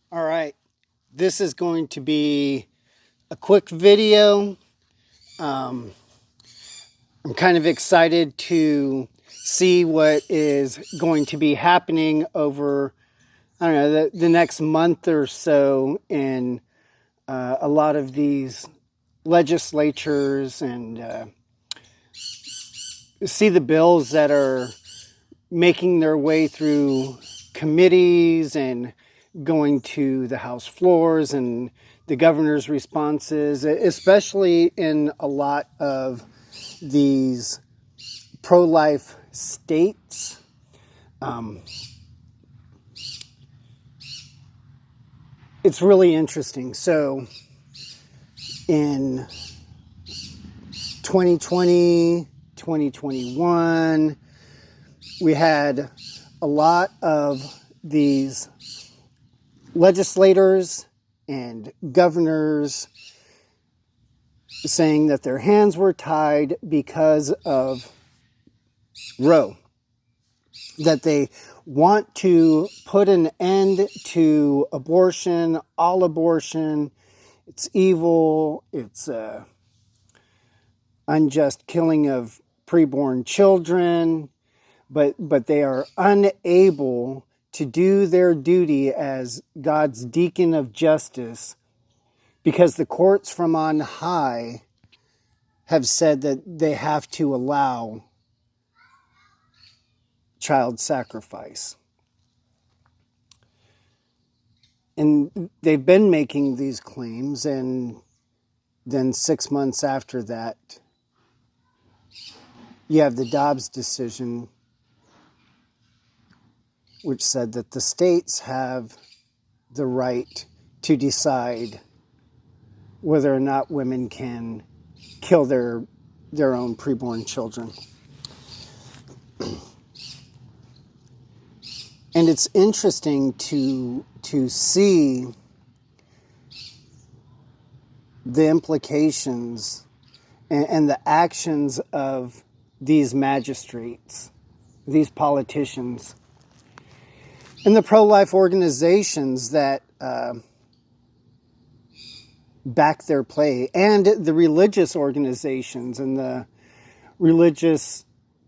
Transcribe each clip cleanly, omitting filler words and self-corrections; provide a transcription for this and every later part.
All right, this is going to be a quick video. I'm kind of excited to see what is going to be happening over, I don't know, the next month or so in a lot of these legislatures, and see the bills that are making their way through committees and going to the House floors, and the governor's responses, especially in a lot of these pro-life states. It's really interesting. So in 2020, 2021, we had a lot of these legislators and governors saying that their hands were tied because of Roe, that they want to put an end to abortion, all abortion. It's evil. It's unjust killing of preborn children, but they are unable to do their duty as God's deacon of justice, because the courts from on high have said that they have to allow child sacrifice. And they've been making these claims, and then 6 months after that, you have the Dobbs decision, which said that the states have the right to decide whether or not women can kill their own preborn children. And it's interesting to see the implications and the actions of these magistrates, these politicians, and the pro-life organizations that back their play, and the religious organizations and the religious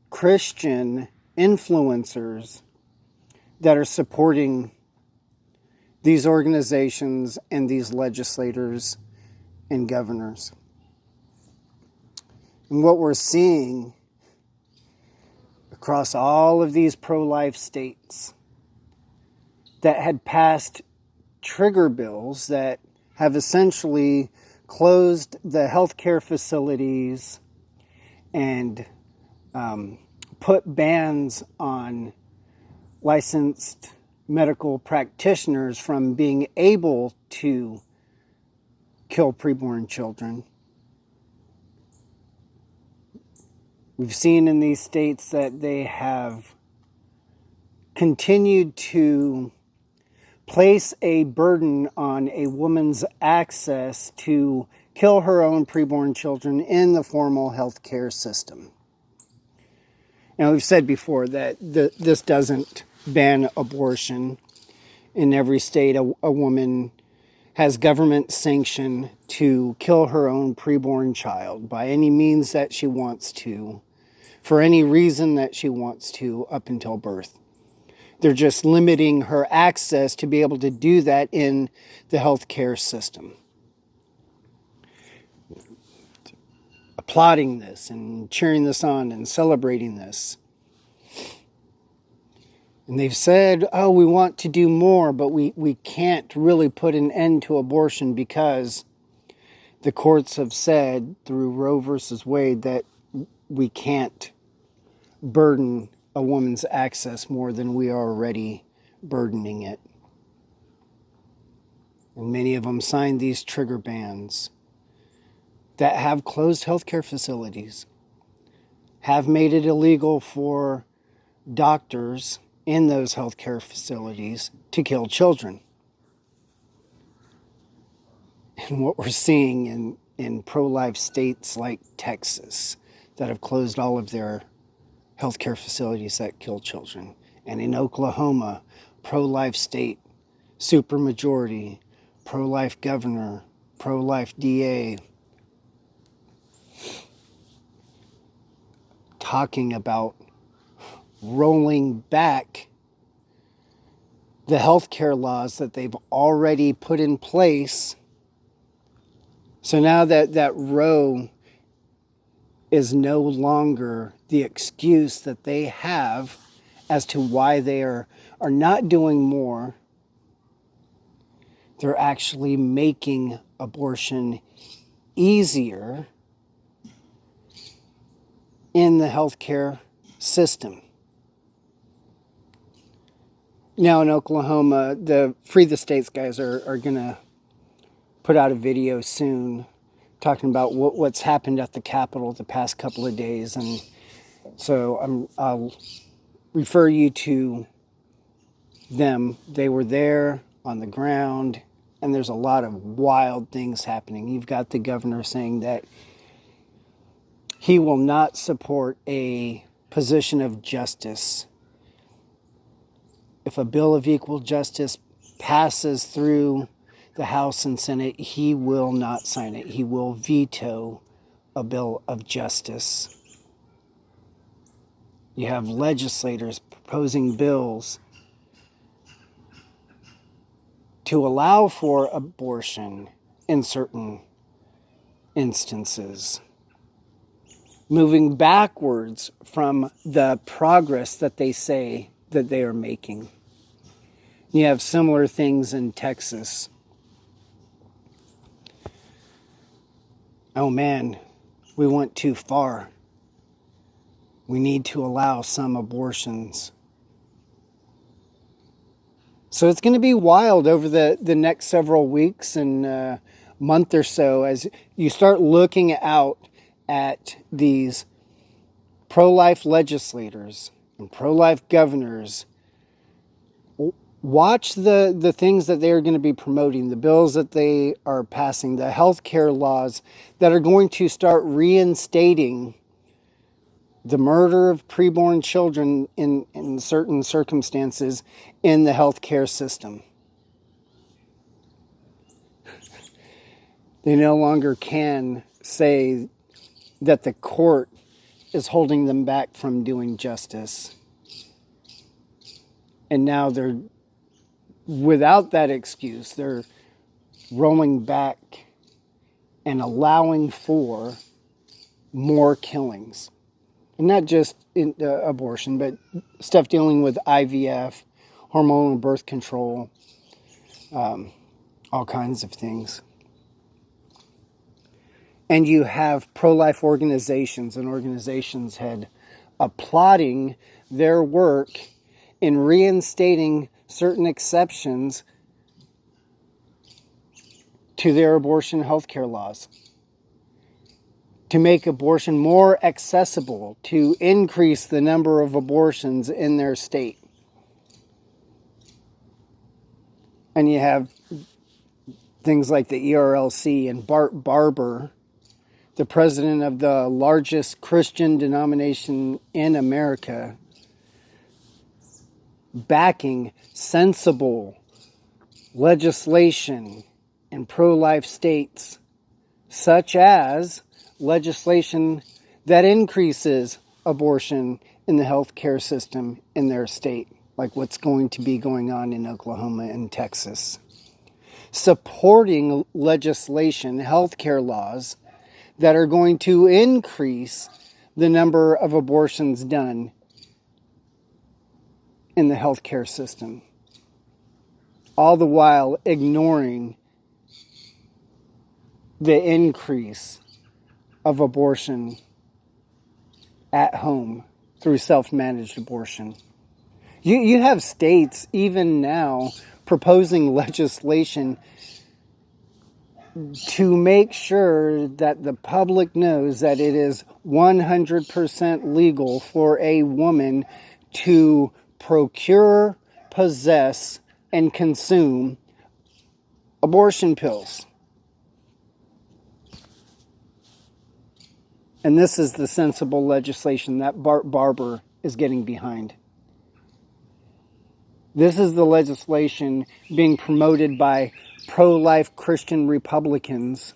Christian influencers that are supporting these organizations and these legislators and governors. And what we're seeing across all of these pro-life states that had passed trigger bills that have essentially closed the healthcare facilities and put bans on licensed medical practitioners from being able to kill preborn children. We've seen in these states that they have continued to place a burden on a woman's access to kill her own preborn children in the formal health care system. Now, we've said before that this doesn't ban abortion. In every state, a woman has government sanction to kill her own preborn child by any means that she wants to, for any reason that she wants to, up until birth. They're just limiting her access to be able to do that in the healthcare system. Applauding this and cheering this on and celebrating this. And they've said, oh, we want to do more, but we can't really put an end to abortion because the courts have said through Roe versus Wade that we can't burden a woman's access more than we are already burdening it. And many of them signed these trigger bans that have closed healthcare facilities, have made it illegal for doctors in those healthcare facilities to kill children. And what we're seeing in pro-life states like Texas that have closed all of their healthcare facilities that kill children. And in Oklahoma, pro-life state, supermajority, pro-life governor, pro-life DA, talking about rolling back the healthcare laws that they've already put in place. So now that Roe is no longer the excuse that they have as to why they are not doing more. They're actually making abortion easier in the healthcare system. Now in Oklahoma, the Free the States guys are going to put out a video soon talking about what's happened at the Capitol the past couple of days. And so I'll refer you to them. They were there on the ground, and there's a lot of wild things happening. You've got the governor saying that he will not support a position of justice. If a bill of equal justice passes through the House and Senate, he will not sign it. He will veto a bill of justice. You have legislators proposing bills to allow for abortion in certain instances, moving backwards from the progress that they say that they are making. You have similar things in Texas. Oh man, we went too far. We need to allow some abortions. So it's going to be wild over the next several weeks and month or so as you start looking out at these pro-life legislators and pro-life governors. Watch the things that they are going to be promoting, the bills that they are passing, the health care laws that are going to start reinstating the murder of preborn children in certain circumstances in the healthcare system. They no longer can say that the court is holding them back from doing justice. And now they're, without that excuse, they're rolling back and allowing for more killings. And not just in abortion, but stuff dealing with IVF, hormonal birth control, all kinds of things. And you have pro-life organizations and organizations had applauding their work in reinstating certain exceptions to their abortion healthcare laws, to make abortion more accessible, to increase the number of abortions in their state. And you have things like the ERLC and Bart Barber, the president of the largest Christian denomination in America, backing sensible legislation in pro-life states, such as legislation that increases abortion in the healthcare system in their state, like what's going to be going on in Oklahoma and Texas. Supporting legislation, healthcare laws, that are going to increase the number of abortions done in the healthcare system. All the while ignoring the increase of abortion at home through self-managed abortion. You have states even now proposing legislation to make sure that the public knows that it is 100% legal for a woman to procure, possess, and consume abortion pills. And this is the sensible legislation that Bart Barber is getting behind. This is the legislation being promoted by pro-life Christian Republicans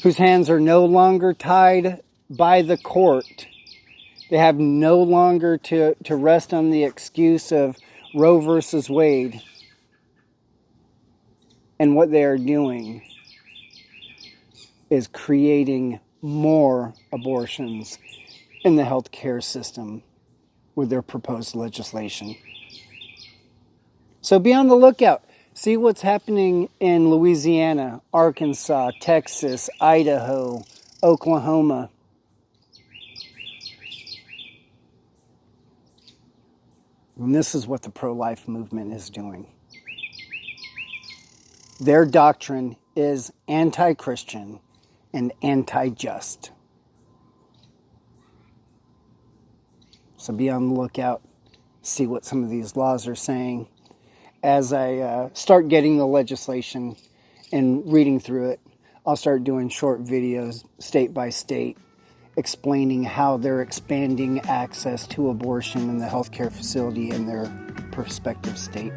whose hands are no longer tied by the court. They have no longer to rest on the excuse of Roe versus Wade. And what they are doing is creating more abortions in the healthcare system with their proposed legislation. So be on the lookout. See what's happening in Louisiana, Arkansas, Texas, Idaho, Oklahoma. And this is what the pro-life movement is doing. Their doctrine is anti-Christian and anti-just. So be on the lookout. See what some of these laws are saying. As I start getting the legislation and reading through it, I'll start doing short videos state by state explaining how they're expanding access to abortion in the healthcare facility in their respective state.